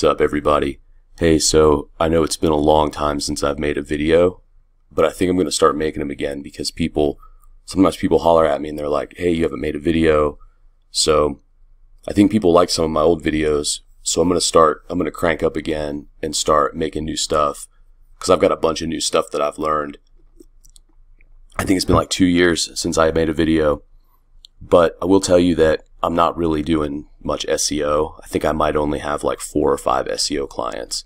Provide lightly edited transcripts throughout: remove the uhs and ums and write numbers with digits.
What's up, everybody? Hey, so I know it's been a long time since I've made a video, but I think I'm going to start making them again because sometimes people holler at me and they're like, hey, you haven't made a video. So I think people like some of my old videos, so I'm going to crank up again and start making new stuff because I've got a bunch of new stuff that I've learned. I think it's been like 2 years since I made a video, but I will tell you that I'm not really doing much SEO. I think I might only have like 4 or 5 SEO clients.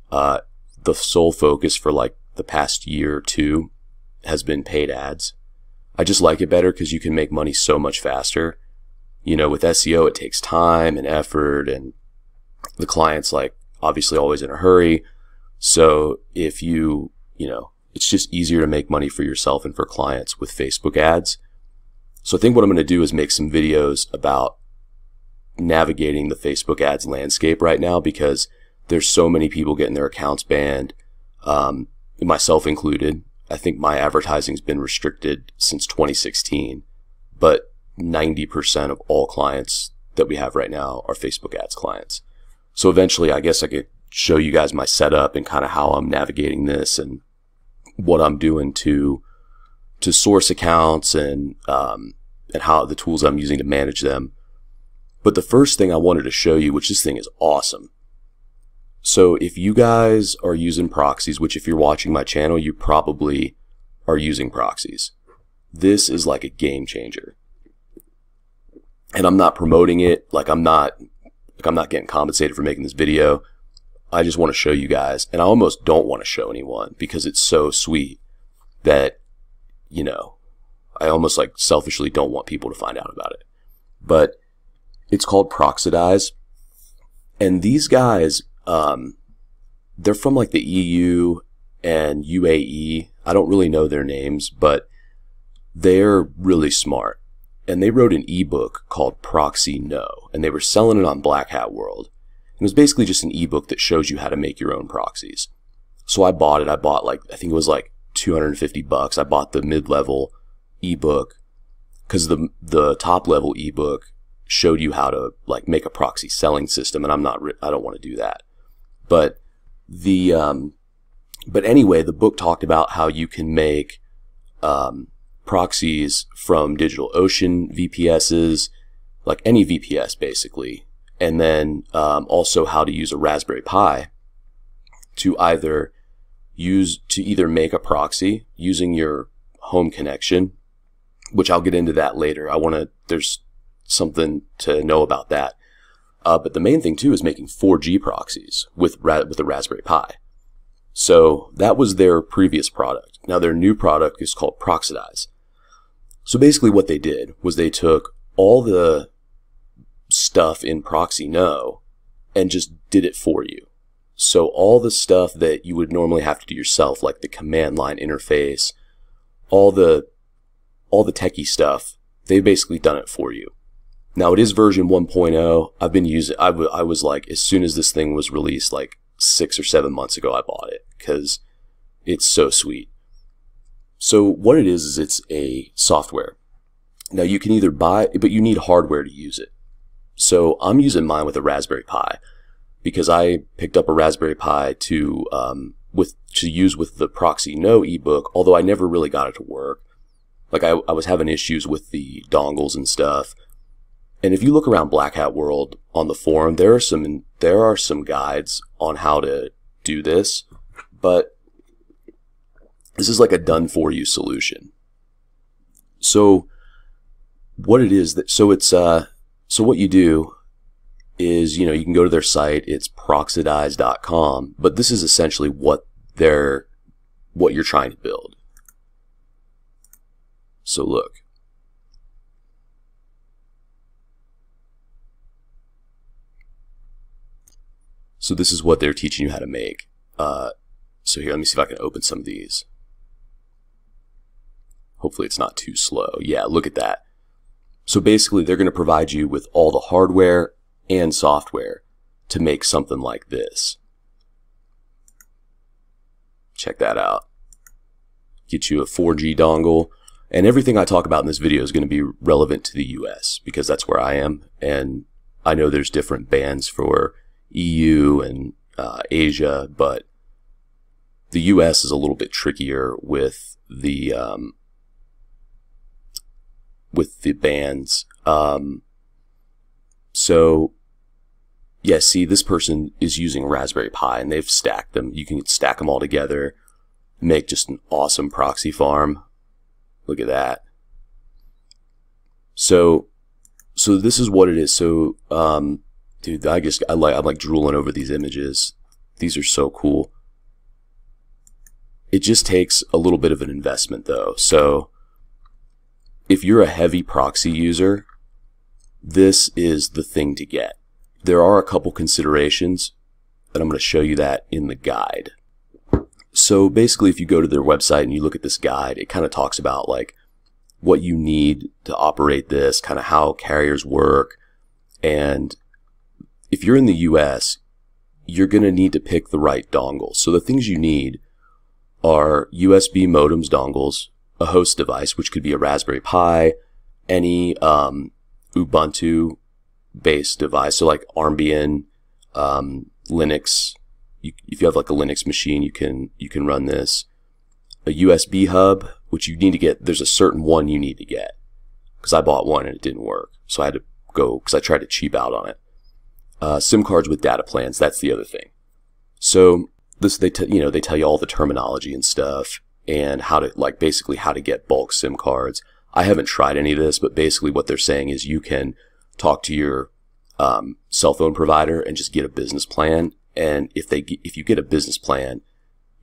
The sole focus for like the past year or two has been paid ads. I just like it better because you can make money so much faster. You know, with SEO, it takes time and effort, and the client's like obviously always in a hurry. So if it's just easier to make money for yourself and for clients with Facebook ads. So I think what I'm going to do is make some videos about navigating the Facebook ads landscape right now because there's so many people getting their accounts banned, myself included. I think my advertising's been restricted since 2016, but 90% of all clients that we have right now are Facebook ads clients. So eventually I guess I could show you guys my setup and kind of how I'm navigating this and what I'm doing to source accounts and how the tools I'm using to manage them. But the first thing I wanted to show you, which this thing is awesome. So if you guys are using proxies, which if you're watching my channel, you probably are using proxies. This is like a game changer. And I'm not promoting it, I'm not getting compensated for making this video. I just want to show you guys, and I almost don't want to show anyone because it's so sweet that, I almost like selfishly don't want people to find out about it. But it's called Proxidize, and these guys, they're from like the EU and UAE. I don't really know their names, but they're really smart. And they wrote an ebook called Proxy No, and they were selling it on Black Hat World. It was basically just an ebook that shows you how to make your own proxies. So I bought it. I think it was like $250. I bought the mid-level ebook because the top-level ebook showed you how to like make a proxy selling system, and I don't want to do that. But anyway, the book talked about how you can make proxies from DigitalOcean VPSs, like any VPS basically. And then also how to use a Raspberry Pi to either make a proxy using your home connection, which I'll get into that later. There's something to know about that. But the main thing too is making 4G proxies with the Raspberry Pi. So that was their previous product. Now their new product is called Proxidize. So basically what they did was they took all the stuff in Proxy No and just did it for you. So all the stuff that you would normally have to do yourself, like the command line interface, all the techie stuff, they've basically done it for you. Now it is version 1.0. I've been using I was like, as soon as this thing was released, like 6 or 7 months ago, I bought it because it's so sweet. So what it is it's a software. Now you can either buy, but you need hardware to use it. So I'm using mine with a Raspberry Pi because I picked up a Raspberry Pi to use with the Proxy No ebook, although I never really got it to work. Like I was having issues with the dongles and stuff. And if you look around Black Hat World on the forum, there are some guides on how to do this, but this is like a done for you solution. So what it is so what you do is, you can go to their site, it's proxidize.com, but this is essentially what you're trying to build. So look. So this is what they're teaching you how to make. So here, let me see if I can open some of these. Hopefully it's not too slow. Yeah, look at that. So basically they're going to provide you with all the hardware and software to make something like this. Check that out. Get you a 4G dongle. And everything I talk about in this video is going to be relevant to the US because that's where I am. And I know there's different bands for EU and Asia, but the US is a little bit trickier with the bands. So yeah, see, this person is using Raspberry Pi and they've stacked them. You can stack them all together, make just an awesome proxy farm. Look at that. So this is what it is. So dude, I'm like drooling over these images. These are so cool. It just takes a little bit of an investment though. So if you're a heavy proxy user, this is the thing to get. There are a couple considerations, and I'm going to show you that in the guide. So basically, if you go to their website and you look at this guide, it kind of talks about like what you need to operate this, kind of how carriers work. And if you're in the US, you're going to need to pick the right dongle. So the things you need are USB modems dongles, a host device, which could be a Raspberry Pi, any Ubuntu based device, so like Armbian, Linux. If you have like a Linux machine, you can run this. A USB hub, which you need to get. There's a certain one you need to get, because I bought one and it didn't work, so I had to go because I tried to cheap out on it. SIM cards with data plans. That's the other thing. So this they tell you all the terminology and stuff, and how to basically how to get bulk SIM cards. I haven't tried any of this, but basically what they're saying is you can talk to your cell phone provider and just get a business plan. And if you get a business plan,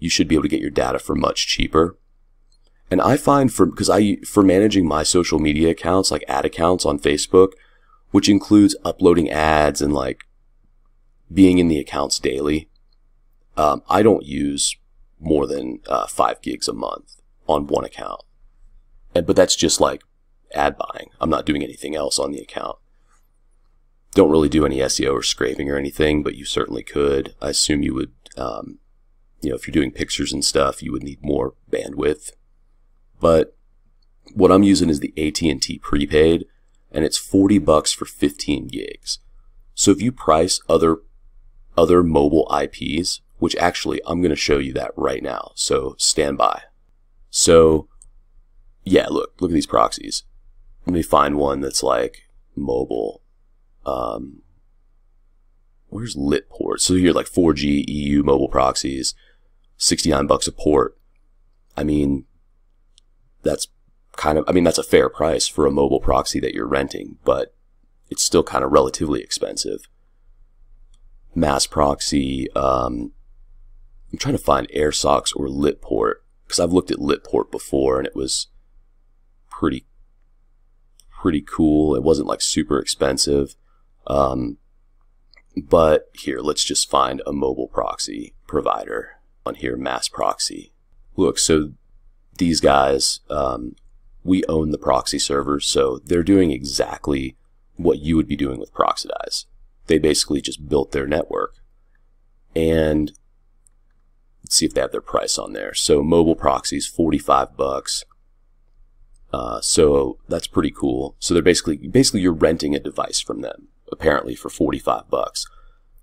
you should be able to get your data for much cheaper. And I find for managing my social media accounts, like ad accounts on Facebook, which includes uploading ads and like being in the accounts daily, I don't use more than 5 gigs a month on one account. But that's just like ad buying. I'm not doing anything else on the account. Don't really do any SEO or scraping or anything, but you certainly could. I assume you would, if you're doing pictures and stuff, you would need more bandwidth. But what I'm using is the AT&T Prepaid, and it's $40 for 15 gigs. So if you price other mobile IPs, which actually I'm going to show you that right now, so stand by. So yeah, look at these proxies. Let me find one that's like mobile. Where's lit port? So here, like 4G EU mobile proxies, $69 a port. I mean, that's a fair price for a mobile proxy that you're renting, but it's still kind of relatively expensive. Mass proxy, I'm trying to find AirSox or lit port, because I've looked at lit port before and it was pretty cool. It wasn't like super expensive. But here, let's just find a mobile proxy provider on here, Mass Proxy. Look, so these guys, we own the proxy servers, so they're doing exactly what you would be doing with Proxidize. They basically just built their network. And let's see if they have their price on there. So mobile proxies, $45. So that's pretty cool. So they're basically you're renting a device from them, apparently for $45.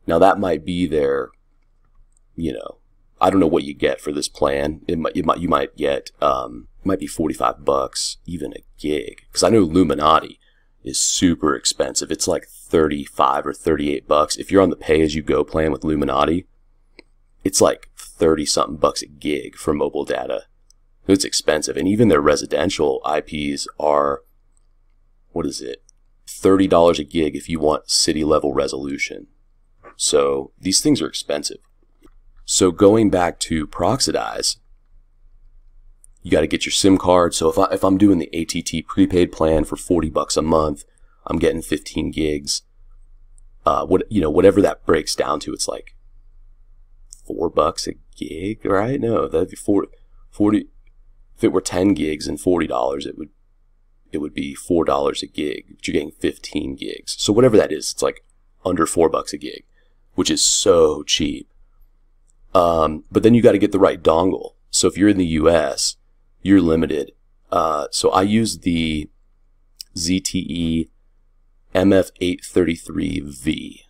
Now that might be their, I don't know what you get for this plan. You might get, might be $45, even a gig. Because I know Illuminati is super expensive. It's like $35 or $38. If you're on the pay-as-you-go plan with Illuminati, it's like 30-something bucks a gig for mobile data. It's expensive. And even their residential IPs are, what is it? $30 a gig if you want city-level resolution. So these things are expensive. So going back to Proxidize, you got to get your SIM card. So if I'm doing the ATT Prepaid plan for $40 a month, I'm getting 15 gigs. Whatever that breaks down to, it's like $4 a gig, right? No, that'd be 40. If it were 10 gigs and $40, it would be $4 a gig. But you're getting 15 gigs. So whatever that is, it's like under $4 a gig, which is so cheap. But then you got to get the right dongle. So if you're in the US, you're limited. So I use the ZTE MF833v.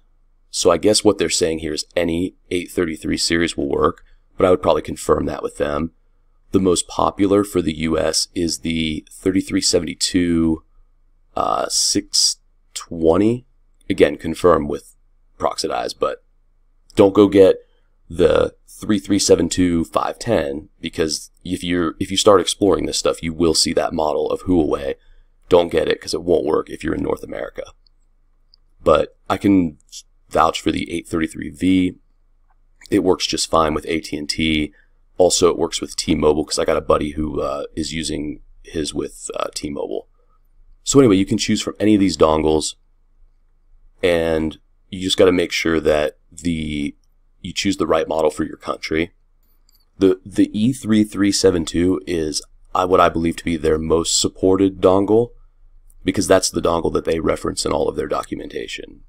So I guess what they're saying here is any 833 series will work, but I would probably confirm that with them. The most popular for the US is the 3372 620. Again, confirm with Proxidize, but don't go get the 3372 510, because if you start exploring this stuff, you will see that model of Huawei. Don't get it because it won't work if you're in North America. But I can vouch for the 833v. It works just fine with AT&T. Also, it works with T-Mobile because I got a buddy who is using his with T-Mobile. So anyway, you can choose from any of these dongles, and you just got to make sure that you choose the right model for your country. The E3372 is what I believe to be their most supported dongle, because that's the dongle that they reference in all of their documentation.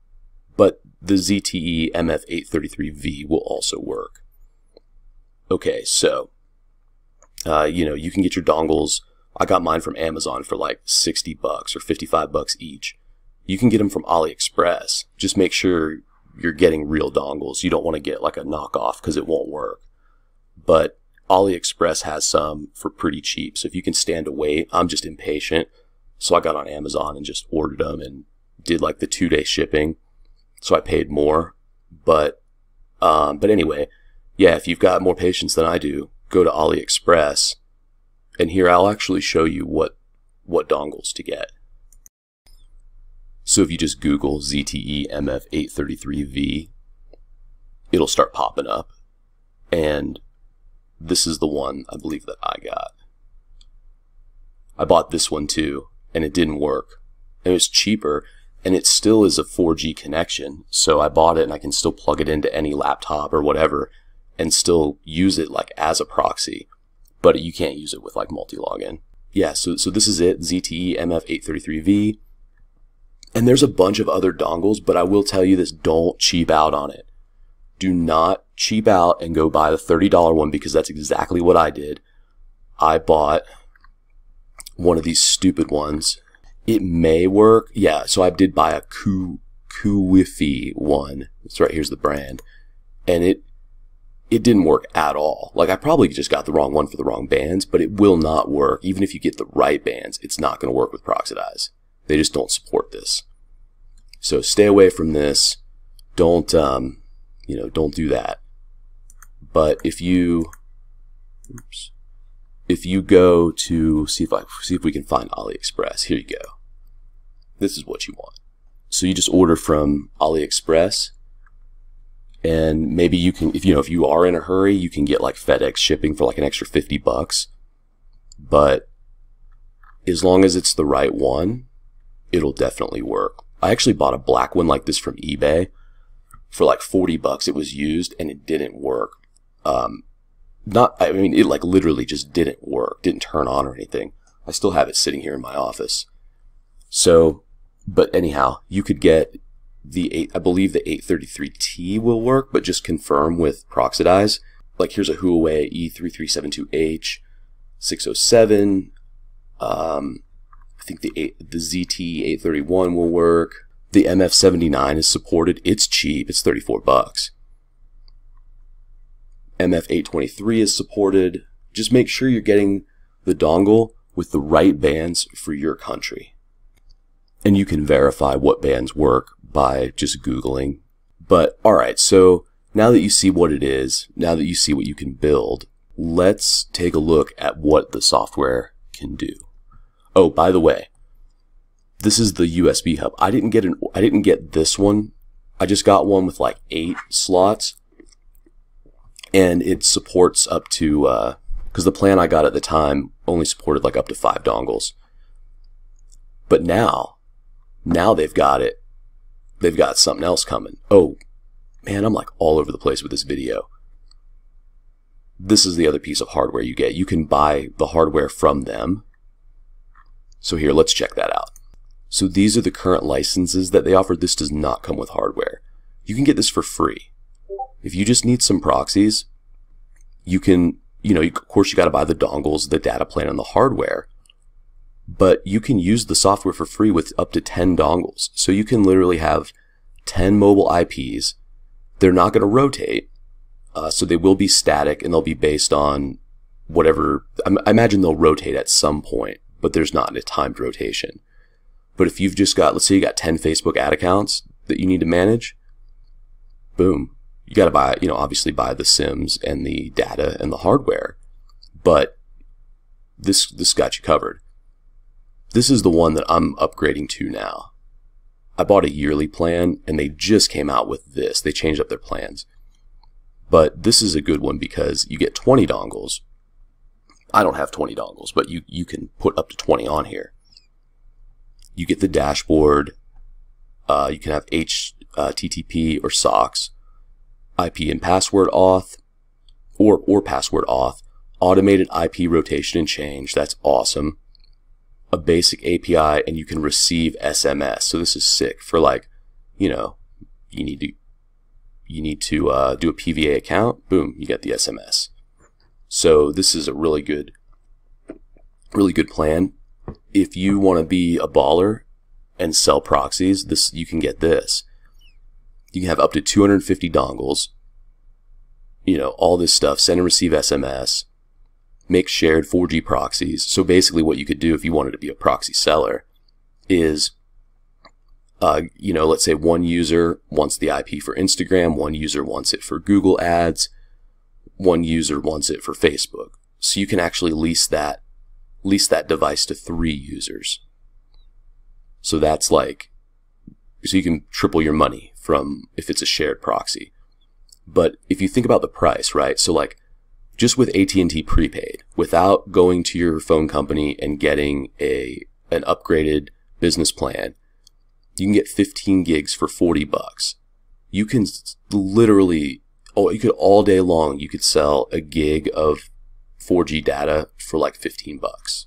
But the ZTE MF833v will also work. Okay, so, you can get your dongles. I got mine from Amazon for like 60 bucks or 55 bucks each. You can get them from AliExpress. Just make sure you're getting real dongles. You don't want to get like a knockoff because it won't work. But AliExpress has some for pretty cheap. So if you can stand to wait, I'm just impatient. So I got on Amazon and just ordered them and did like the 2-day shipping. So I paid more. But anyway, yeah, if you've got more patience than I do, go to AliExpress. And here I'll actually show you what dongles to get. So if you just Google ZTE MF833v, it'll start popping up. And this is the one I believe that I got. I bought this one too, and it didn't work. And it was cheaper, and it still is a 4G connection. So I bought it, and I can still plug it into any laptop or whatever, and still use it like as a proxy. But you can't use it with like multi-login. Yeah, so this is it, ZTE MF833v. And there's a bunch of other dongles, but I will tell you this, don't cheap out on it. Do not cheap out and go buy the $30 one, because that's exactly what I did. I bought one of these stupid ones. It may work. Yeah, so I did buy a Wi-Fi one. It's right here's the brand. And it didn't work at all. Like, I probably just got the wrong one for the wrong bands, but it will not work. Even if you get the right bands, it's not going to work with Proxidize. They just don't support this. So stay away from this. Don't don't do that. But if you go to see if we can find AliExpress, here you go. This is what you want. So you just order from AliExpress, and maybe you can, if you are in a hurry, you can get like FedEx shipping for like an extra 50 bucks. But as long as it's the right one, it'll definitely work. I actually bought a black one like this from eBay for like 40 bucks. It was used and it didn't work. It like literally just didn't work, didn't turn on or anything. I still have it sitting here in my office. So, but anyhow, you could get I believe the 833T will work, but just confirm with Proxidize. Like here's a Huawei E3372H 607. I think the ZTE 831 will work. The MF79 is supported. It's cheap. It's 34 bucks. MF823 is supported. Just make sure you're getting the dongle with the right bands for your country. And you can verify what bands work by just Googling. But alright, so now that you see what it is, now that you see what you can build, let's take a look at what the software can do. Oh, by the way, this is the USB hub. I didn't get this one. I just got one with like 8 slots, and it supports up to because the plan I got at the time only supported like up to 5 dongles. But now they've got it. They've got something else coming. Oh man, I'm like all over the place with this video. This is the other piece of hardware you get. You can buy the hardware from them. So here, let's check that out. So these are the current licenses that they offer. This does not come with hardware. You can get this for free. If you just need some proxies, you can, of course you got to buy the dongles, the data plan, and the hardware. But you can use the software for free with up to 10 dongles. So you can literally have 10 mobile IPs. They're not going to rotate, so they will be static, and they'll be based on whatever. I imagine they'll rotate at some point, but there's not a timed rotation. But if you've just got, let's say you got 10 Facebook ad accounts that you need to manage, boom, you got to buy, obviously buy the SIMs and the data and the hardware, but this got you covered. This is the one that I'm upgrading to now. I bought a yearly plan, and they just came out with this. They changed up their plans. But this is a good one because you get 20 dongles. I don't have 20 dongles, but you can put up to 20 on here. You get the dashboard. You can have HTTP or SOCKS, IP and password auth, or password auth, automated IP rotation and change. That's awesome. A basic API, and you can receive SMS. So this is sick for, like, you need to do a PVA account. Boom, you get the SMS. So this is a really good plan. If you want to be a baller and sell proxies, you can get this. You can have up to 250 dongles. All this stuff. Send and receive SMS. Make shared 4G proxies. So basically what you could do if you wanted to be a proxy seller is, let's say one user wants the IP for Instagram, one user wants it for Google Ads, one user wants it for Facebook. So you can actually lease that device to 3 users. So that's so you can triple your money from if it's a shared proxy. But if you think about the price, right? So like, just with AT&T Prepaid, without going to your phone company and getting an upgraded business plan, you can get 15 gigs for $40. You can literally, you could all day long, you could sell a gig of 4G data for like $15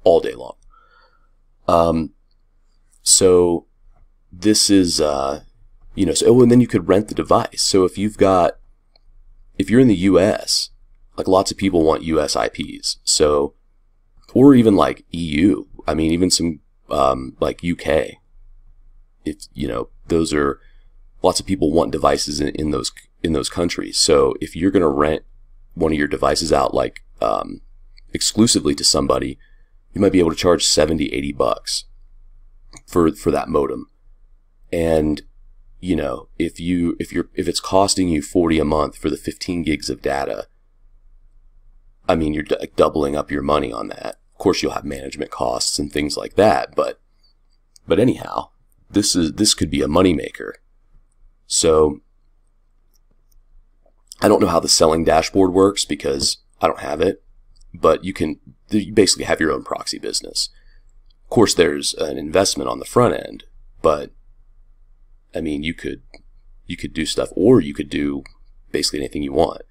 all day long. So this is, and then you could rent the device. So if you're in the US, like lots of people want US IPs. So, or even like EU. I mean, even some, like UK. If, those are, lots of people want devices in those countries. So if you're going to rent one of your devices out, like, exclusively to somebody, you might be able to charge $70-$80 for that modem. And, if it's costing you $40 a month for the 15 gigs of data, I mean, you're doubling up your money on that. Of course, you'll have management costs and things like that, but anyhow, this could be a moneymaker. So I don't know how the selling dashboard works because I don't have it, but you basically have your own proxy business. Of course, there's an investment on the front end, but I mean, you could do stuff, or you could do basically anything you want.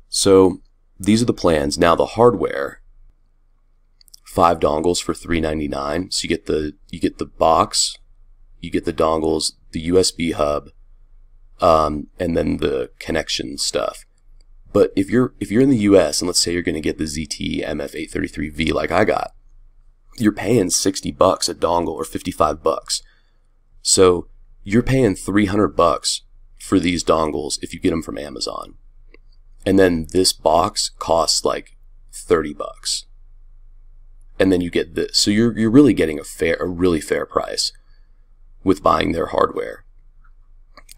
So these are the plans. Now the hardware, 5 dongles for $399. So you get the box, you get the dongles, the USB hub, and then the connection stuff. But if you're in the US, and let's say you're going to get the ZTE MF833v like I got, you're paying $60 a dongle or $55. So you're paying $300 for these dongles if you get them from Amazon. And then this box costs like $30. And then you get this. So you're really getting a really fair price with buying their hardware.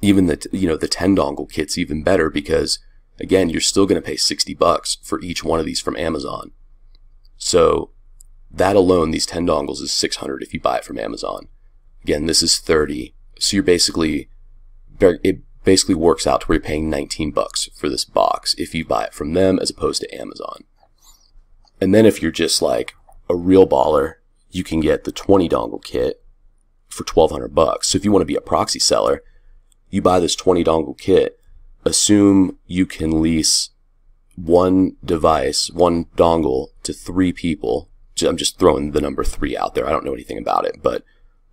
Even the 10 dongle kit's even better because, again, you're still going to pay $60 for each one of these from Amazon. So that alone, these 10 dongles is $600 if you buy it from Amazon. Again, this is $30. So it basically works out to where you're paying $19 for this box if you buy it from them as opposed to Amazon. And then if you're just like a real baller, you can get the 20 dongle kit for $1,200. So if you want to be a proxy seller, you buy this 20 dongle kit, assume you can lease one device, one dongle to 3 people. I'm just throwing the number 3 out there. I don't know anything about it, but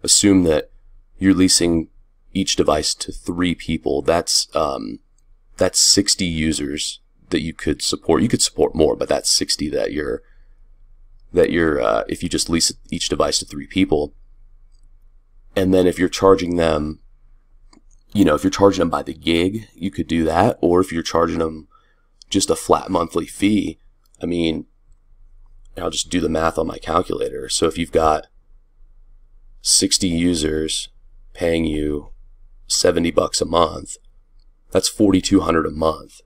assume that you're leasing each device to 3 people. That's 60 users that you could support. You could support more, but that's 60 that you're if you just lease each device to 3 people. And then if you're charging them you know, if you're charging them by the gig, you could do that. Or if you're charging them just a flat monthly fee, I mean, I'll just do the math on my calculator. So if you've got 60 users paying you $70 a month, that's $4,200 a month.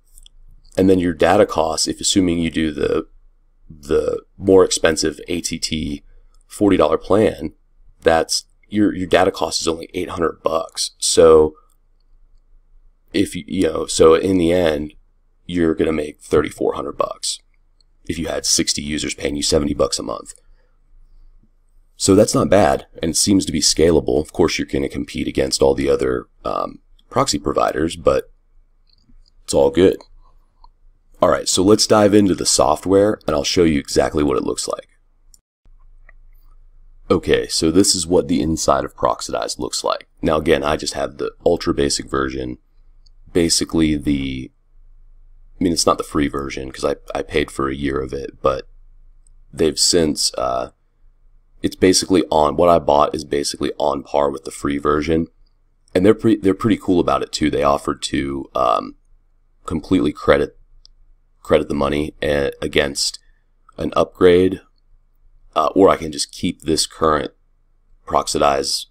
And then your data costs, if assuming you do the more expensive ATT $40 plan, that's your data cost is only $800. So if so in the end, you're gonna make $3,400 if you had 60 users paying you $70 a month. So that's not bad, and it seems to be scalable. Of course, you're going to compete against all the other proxy providers, but it's all good. All right, so let's dive into the software, and I'll show you exactly what it looks like. Okay, so this is what the inside of Proxidize looks like. Now, again, I just have the ultra basic version. Basically, I mean, it's not the free version because I paid for a year of it, but they've since, it's basically on, what I bought is basically on par with the free version. And they're pretty cool about it too. They offered to completely credit the money against an upgrade, or I can just keep this current Proxidize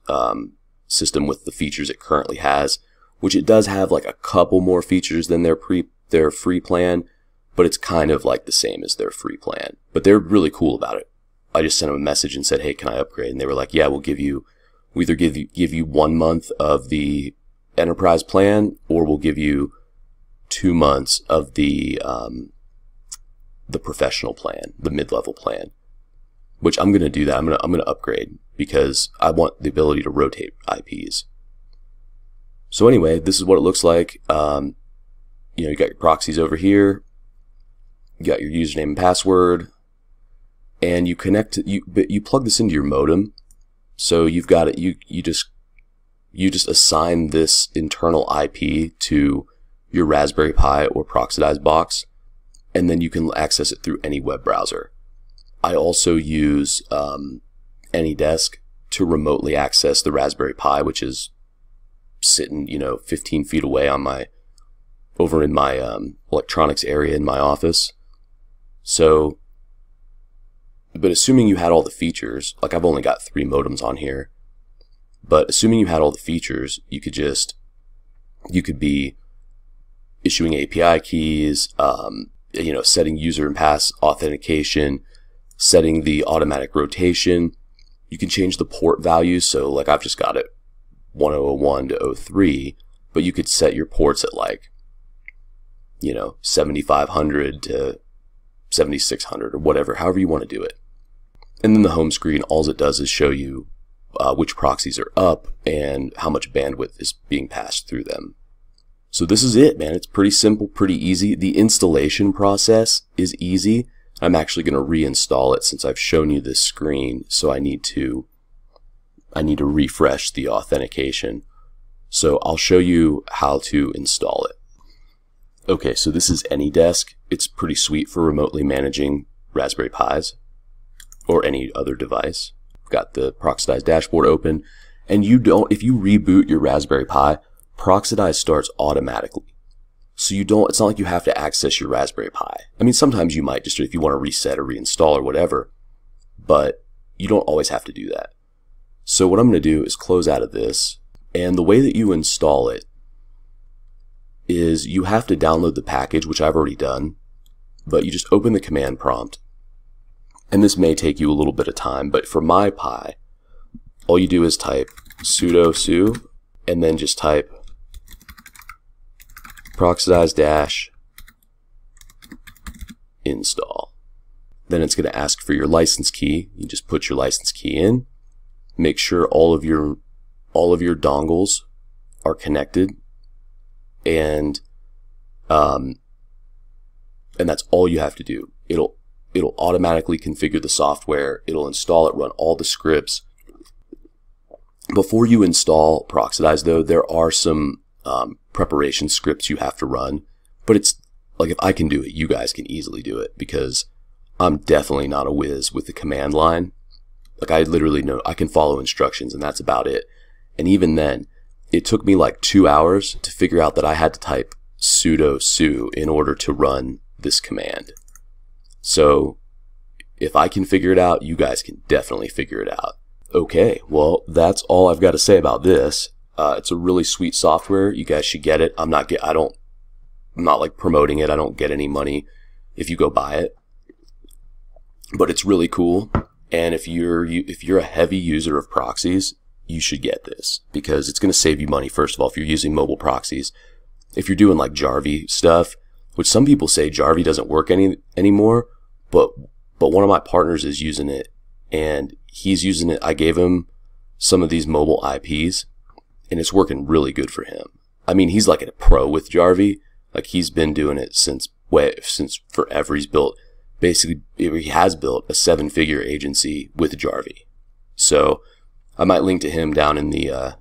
system with the features it currently has, which it does have like a couple more features than their free plan, but it's kind of like the same as their free plan. But they're really cool about it. I just sent them a message and said, hey, can I upgrade? And they were like, yeah, we'll either give you 1 month of the enterprise plan, or we'll give you 2 months of the professional plan, the mid-level plan. Which I'm gonna do that. I'm gonna upgrade because I want the ability to rotate IPs. So anyway, this is what it looks like. You know, you got your proxies over here. You got your username and password. And you connect you plug this into your modem. So you've got it, you just assign this internal IP to your Raspberry Pi or Proxidize box, and then you can access it through any web browser. I also use AnyDesk to remotely access the Raspberry Pi, which is sitting, 15 feet away over in my electronics area in my office. So, but assuming you had all the features, like I've only got 3 modems on here, but assuming you had all the features, you could be issuing API keys, setting user and pass authentication, setting the automatic rotation. You can change the port values. So like I've just got it 1001 to 03, but you could set your ports at 7500 to 7600 or whatever, however you want to do it. And then the home screen, all it does is show you which proxies are up and how much bandwidth is being passed through them. So this is it, man. It's pretty simple, pretty easy. The installation process is easy. I'm actually going to reinstall it since I've shown you this screen, so I need to refresh the authentication. So I'll show you how to install it. Okay, so this is AnyDesk. It's pretty sweet for remotely managing Raspberry Pis or any other device. I've got the Proxidize dashboard open, and if you reboot your Raspberry Pi, Proxidize starts automatically. So it's not like you have to access your Raspberry Pi. I mean, sometimes you might, just if you want to reset or reinstall or whatever, but you don't always have to do that. So what I'm going to do is close out of this, and the way that you install it is you have to download the package, which I've already done, but you just open the command prompt, and this may take you a little bit of time, but for my Pi, all you do is type sudo su, and then just type proxidize -install. Then it's going to ask for your license key. You just put your license key in. Make sure all of your dongles are connected, and that's all you have to do. It'll automatically configure the software. It'll install it, run all the scripts. Before you install Proxidize, though, there are some preparation scripts you have to run, but it's like, if I can do it, you guys can easily do it, because I'm definitely not a whiz with the command line. Like, I literally know I can follow instructions, and that's about it. And even then, it took me like 2 hours to figure out that I had to type sudo su in order to run this command. So if I can figure it out, you guys can definitely figure it out. Okay, well, that's all I've got to say about this. It's a really sweet software. You guys should get it. I'm not like promoting it. I don't get any money if you go buy it, but it's really cool. And if you're a heavy user of proxies, you should get this because it's going to save you money. First of all, if you're using mobile proxies, if you're doing like Jarvie stuff, which some people say Jarvie doesn't work anymore, but one of my partners is using it, and he's using it. I gave him some of these mobile IPs, and it's working really good for him. I mean, he's like a pro with Jarvie. Like, he's been doing it since forever. He has built a 7-figure agency with Jarvie. So I might link to him down in the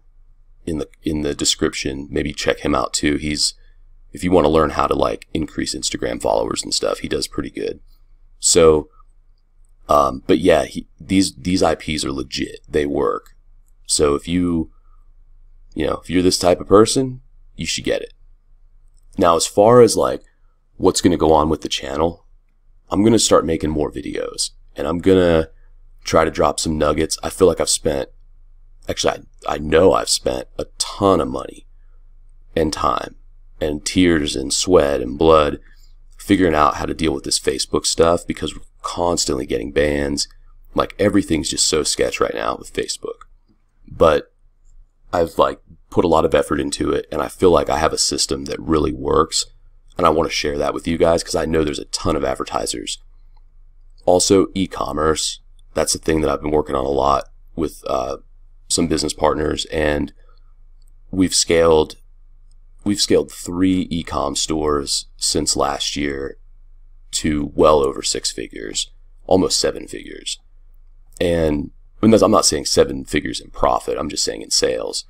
description. Maybe check him out too. If you want to learn how to like increase Instagram followers and stuff, he does pretty good. So, but yeah, these IPs are legit. They work. So if you're this type of person, you should get it. Now, as far as like what's going to go on with the channel, I'm going to start making more videos, and I'm going to try to drop some nuggets. I feel like I know I've spent a ton of money and time and tears and sweat and blood figuring out how to deal with this Facebook stuff, because we're constantly getting bans. Like, everything's just so sketch right now with Facebook. But I've like put a lot of effort into it, and I feel like I have a system that really works, and I want to share that with you guys because I know there's a ton of advertisers. Also, e-commerce. That's a thing that I've been working on a lot with some business partners, and we've scaled 3 e-com stores since last year to well over 6 figures, almost 7 figures. And I'm not saying 7 figures in profit, I'm just saying in sales.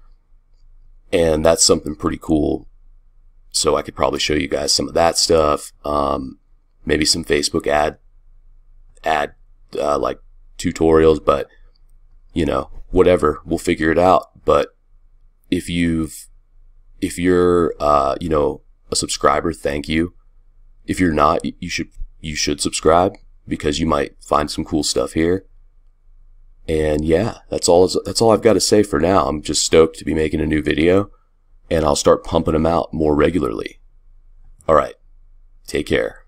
And that's something pretty cool. So I could probably show you guys some of that stuff. Maybe some Facebook ad like tutorials, but whatever, we'll figure it out. But if you're a subscriber, thank you. If you're not, you should subscribe, because you might find some cool stuff here. And yeah, that's all I've got to say for now. I'm just stoked to be making a new video, and I'll start pumping them out more regularly. All right, take care.